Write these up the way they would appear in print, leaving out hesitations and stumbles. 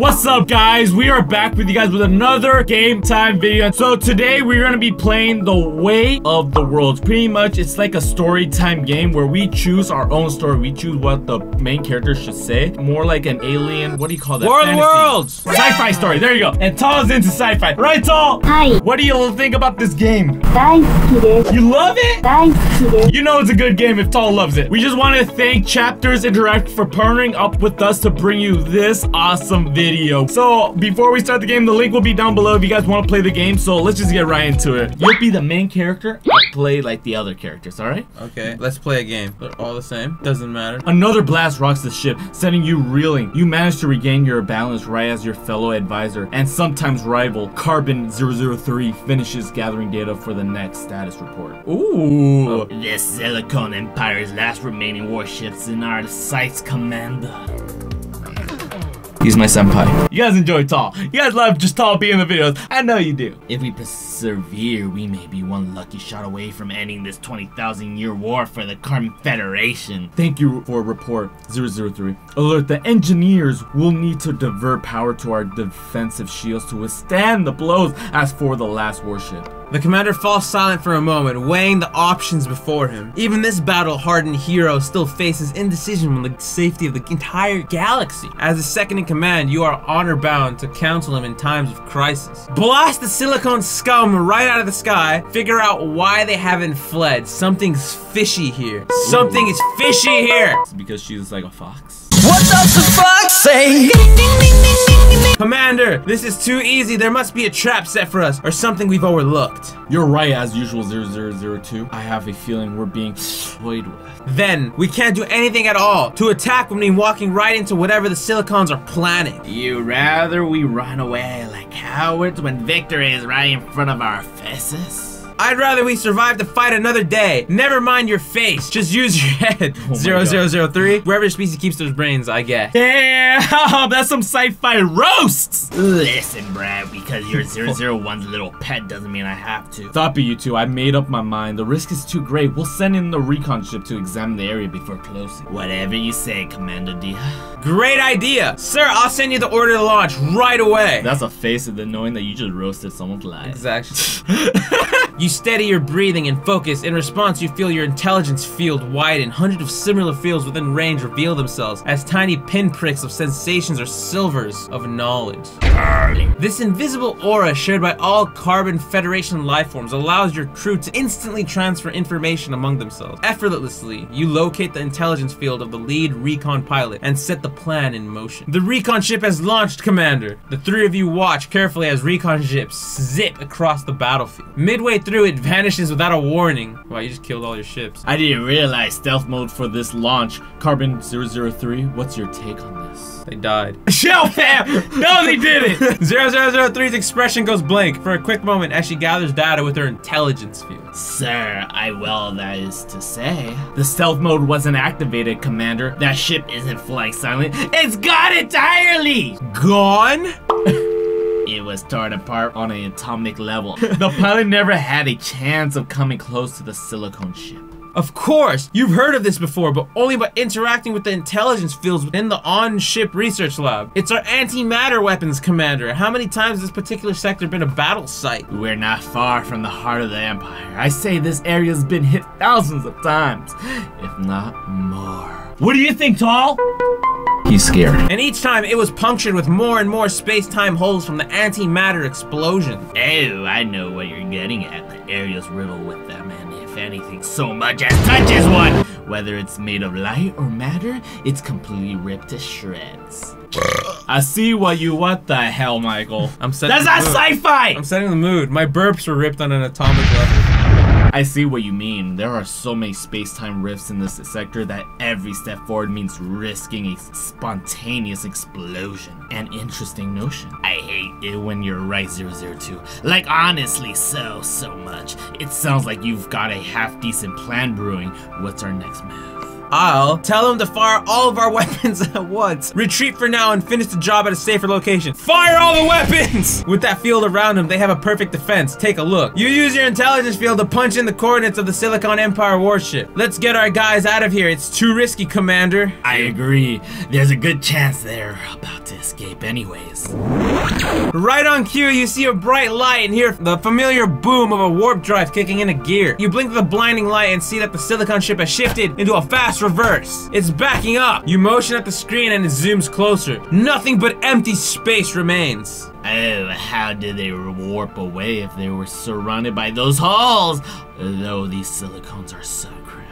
What's up, guys? We are back with you guys with another game time video. So today we're gonna be playing The Way of the Worlds. Pretty much it's like a story time game where we choose our own story. We choose what the main character should say. More like an alien, what do you call that? War of the Worlds! Sci-fi story, there you go. And Tal's into sci-fi. Right, Tal? Hi. What do you think about this game? 大好きです。 You love it? 大好きです。 You know it's a good game if Tal loves it. We just want to thank Chapters Interactive for partnering up with us to bring you this awesome video. So before we start the game, the link will be down below if you guys want to play the game. So let's just get right into it. You'll be the main character. I'll play like the other characters, all right? Okay, let's play a game. They're all the same. Doesn't matter. Another blast rocks the ship, sending you reeling. You manage to regain your balance right as your fellow advisor and sometimes rival Carbon 003 finishes gathering data for the next status report. Ooh. The Silicon Empire's last remaining warships in our sights, Commander. He's my senpai. You guys enjoy Tal. You guys love just Tal being in the videos. I know you do. If we persevere, we may be one lucky shot away from ending this 20,000-year war for the Carbon Federation. Thank you for report 003. Alert, the engineers will need to divert power to our defensive shields to withstand the blows as for the last warship. The commander falls silent for a moment, weighing the options before him. Even this battle-hardened hero still faces indecision on the safety of the entire galaxy. As a second in command, you are honor-bound to counsel him in times of crisis. Blast the silicone scum right out of the sky. Figure out why they haven't fled. Something's fishy here. Something is fishy here. It's because she's like a fox. What does the fox say? Commander, this is too easy. There must be a trap set for us, or something we've overlooked. You're right, as usual, 0002. I have a feeling we're being toyed with. Then, we can't do anything at all. To attack would mean walking right into whatever the Silicons are planning. You rather we run away like cowards when victory is right in front of our faces? I'd rather we survive to fight another day. Never mind your face, just use your head. 0003, wherever species keeps those brains, I guess. Damn, that's some sci-fi roasts! Listen, Brad, because you're 001's little pet doesn't mean I have to. Stop it, you two. I made up my mind. The risk is too great. We'll send in the recon ship to examine the area before closing. Whatever you say, Commander D. Great idea. Sir, I'll send you the order to launch right away. That's a face of the knowing that you just roasted someone's life. Exactly. You steady your breathing and focus. In response, you feel your intelligence field widen. Hundreds of similar fields within range reveal themselves as tiny pinpricks of sensations or silvers of knowledge. This invisible aura shared by all Carbon Federation lifeforms allows your crew to instantly transfer information among themselves. Effortlessly, you locate the intelligence field of the lead recon pilot and set the plan in motion. The recon ship has launched, Commander. The three of you watch carefully as recon ships zip across the battlefield. Midway through, it vanishes without a warning. Wow, you just killed all your ships. I didn't realize stealth mode for this launch. Carbon 003, what's your take on this? They died. Shell fam! No, they didn't! 0003's expression goes blank for a quick moment as she gathers data with her intelligence field. Sir, that is to say. The stealth mode wasn't activated, Commander. That ship isn't flying silent. It's gone entirely! Gone? It was torn apart on an atomic level. The pilot never had a chance of coming close to the silicone ship. Of course! You've heard of this before, but only by interacting with the intelligence fields within the on-ship research lab. It's our antimatter weapons, Commander. How many times has this particular sector been a battle site? We're not far from the heart of the Empire. I say this area's been hit thousands of times, if not more. What do you think, Tal? He's scared. And each time it was punctured with more and more space-time holes from the antimatter explosion. Oh, I know what you're getting at. The area's riddled with them, and if anything so much as touches one, whether it's made of light or matter, it's completely ripped to shreds. I see what the hell, Michael? That's not sci-fi! I'm setting the mood. My burps were ripped on an atomic level. I see what you mean. There are so many space-time rifts in this sector that every step forward means risking a spontaneous explosion. An interesting notion. I hate it when you're right, 002. Like, honestly, so much. It sounds like you've got a half-decent plan brewing. What's our next move? I'll tell them to fire all of our weapons at once. Retreat for now and finish the job at a safer location. Fire all the weapons! With that field around them, they have a perfect defense. Take a look. You use your intelligence field to punch in the coordinates of the Silicon Empire warship. Let's get our guys out of here. It's too risky, Commander. I agree. There's a good chance they're about to escape anyways. Right on cue, you see a bright light and hear the familiar boom of a warp drive kicking into gear. You blink to the blinding light and see that the Silicon ship has shifted into a fast reverse. It's backing up. You motion at the screen and it zooms closer. Nothing but empty space remains. Oh, how did they warp away if they were surrounded by those holes? Though these silicons are so crafty.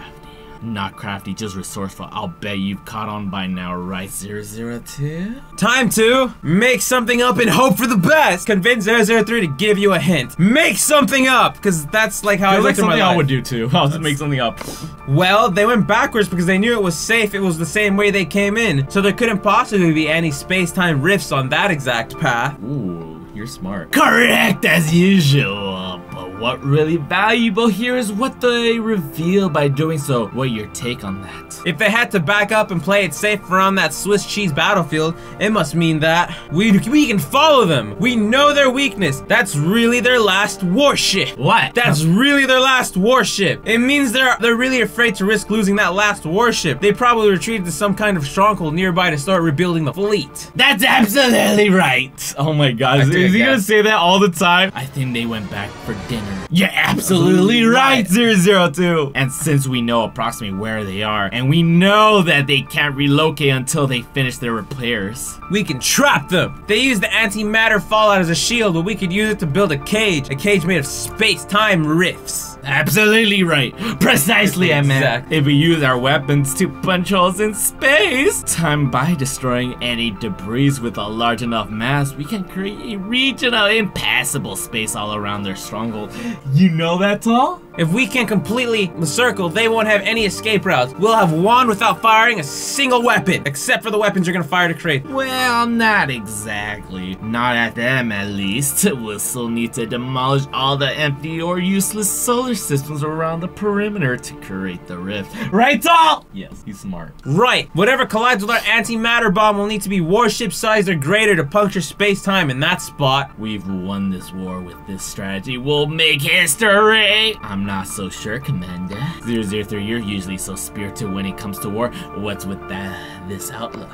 Not crafty, just resourceful. I'll bet you've caught on by now, right, 002? Time to make something up and hope for the best. Convince 003 to give you a hint. Make something up, because that's like how I like looked at my something life. I would do too. I'll just make something up. Well, they went backwards because they knew it was safe. It was the same way they came in, so there couldn't possibly be any space-time rifts on that exact path. Ooh, you're smart. Correct as usual. But what really valuable here is what they reveal by doing so. What your take on that? If they had to back up and play it safe around that Swiss cheese battlefield, it must mean that we can follow them. We know their weakness. That's really their last warship. What? That's really their last warship. It means they're really afraid to risk losing that last warship. They probably retreated to some kind of stronghold nearby to start rebuilding the fleet. That's absolutely right. Oh my god, is he gonna say that all the time? I think they went back for dinner. You're absolutely right, 002. And since we know approximately where they are, and we know that they can't relocate until they finish their repairs, we can trap them. They use the antimatter fallout as a shield, but we could use it to build a cage made of space-time rifts. Absolutely right. Precisely, I meant. If we use our weapons to punch holes in space-time by destroying any debris with a large enough mass, we can create a regional impassable space all around their stronghold. You know that, Tall? If we can completely circle, they won't have any escape routes. We'll have one without firing a single weapon, except for the weapons you're gonna fire to create. Well, not exactly. Not at them, at least. We'll still need to demolish all the empty or useless solar systems around the perimeter to create the rift. Right, Tall? Yes, he's smart. Right. Whatever collides with our antimatter bomb will need to be warship-sized or greater to puncture space-time in that spot. We've won this war with this strategy. We'll make history! I'm not so sure, Commander. 003, you're usually so spirited when it comes to war. What's with this outlook?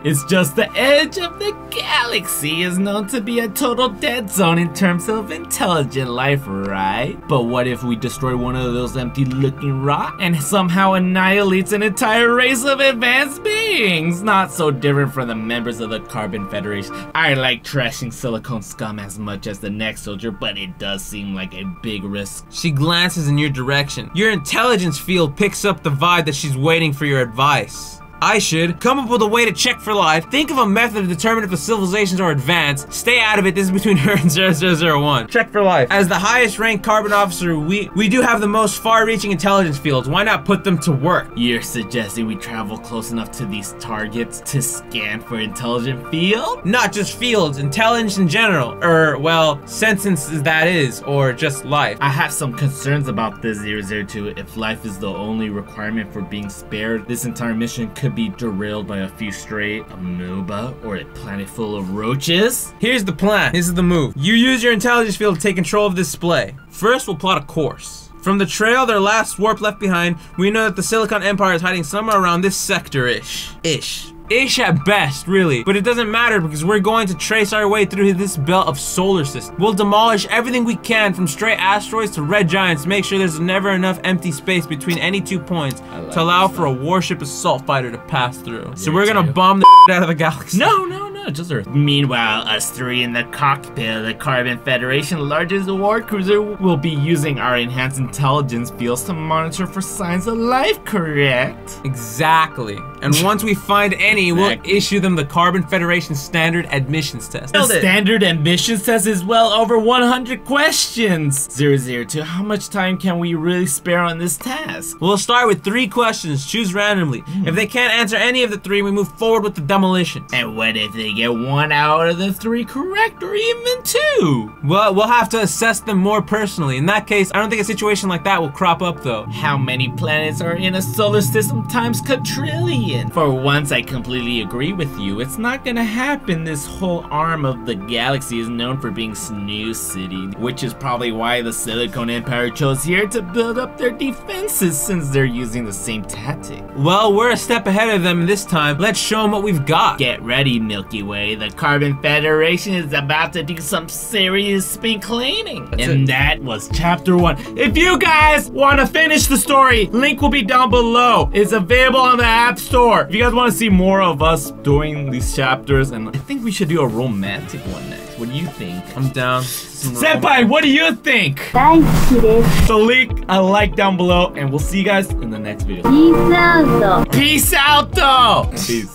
It's just the edge of the galaxy is known to be a total dead zone in terms of intelligent life, right? But what if we destroy one of those empty-looking rocks and somehow annihilates an entire race of advanced beings? Not so different from the members of the Carbon Federation. I like trashing silicone scum as much as the next soldier, but it does seem like a big risk. She glances in your direction. Your intelligence field picks up the vibe that she's waiting for your advice. I should come up with a way to check for life. Think of a method to determine if the civilizations are advanced. Stay out of it. This is between her and 0001. Check for life. As the highest ranked carbon officer, we do have the most far-reaching intelligence fields. Why not put them to work? You're suggesting we travel close enough to these targets to scan for intelligent field? Not just fields, intelligence in general. Well, sentience that is, or just life. I have some concerns about this 002. If life is the only requirement for being spared, this entire mission could be derailed by a few stray amoeba or a planet full of roaches. Here's the plan. This is the move. You use your intelligence field to take control of this display. First, we'll plot a course. From the trail their last warp left behind, we know that the Silicon Empire is hiding somewhere around this sector-ish. Ish at best, really. But it doesn't matter because we're going to trace our way through this belt of solar system. We'll demolish everything we can from stray asteroids to red giants, make sure there's never enough empty space between any 2 points to allow for a warship assault fighter to pass through. So we're gonna bomb the out of the galaxy. No, just Earth. Meanwhile, us three in the cockpit of the Carbon Federation largest war cruiser will be using our enhanced intelligence fields to monitor for signs of life, correct? Exactly. And once we find any, we'll issue them the Carbon Federation standard admissions test. The standard admissions test is well over 100 questions. 002, how much time can we really spare on this task? We'll start with 3 questions, choose randomly. If they can't answer any of the 3, we move forward with the demolitions. And what if they get 1 out of the 3 correct, or even 2? Well, we'll have to assess them more personally. In that case, I don't think a situation like that will crop up though. How many planets are in a solar system times quadrillion? alien. For once, I completely agree with you. It's not gonna happen. This whole arm of the galaxy is known for being Snooze City, which is probably why the Silicon Empire chose here to build up their defenses, since they're using the same tactic. Well, we're a step ahead of them this time. Let's show them what we've got. Get ready, Milky Way. The Carbon Federation is about to do some serious spring cleaning. And that was chapter 1. If you guys want to finish the story, link will be down below. It's available on the App Store. If you guys want to see more of us doing these chapters, and I think we should do a romantic one next. What do you think? I'm down. Senpai, what do you think? 大好きです。 So leave a like down below, and we'll see you guys in the next video. Peace out. Peace out, though. Peace.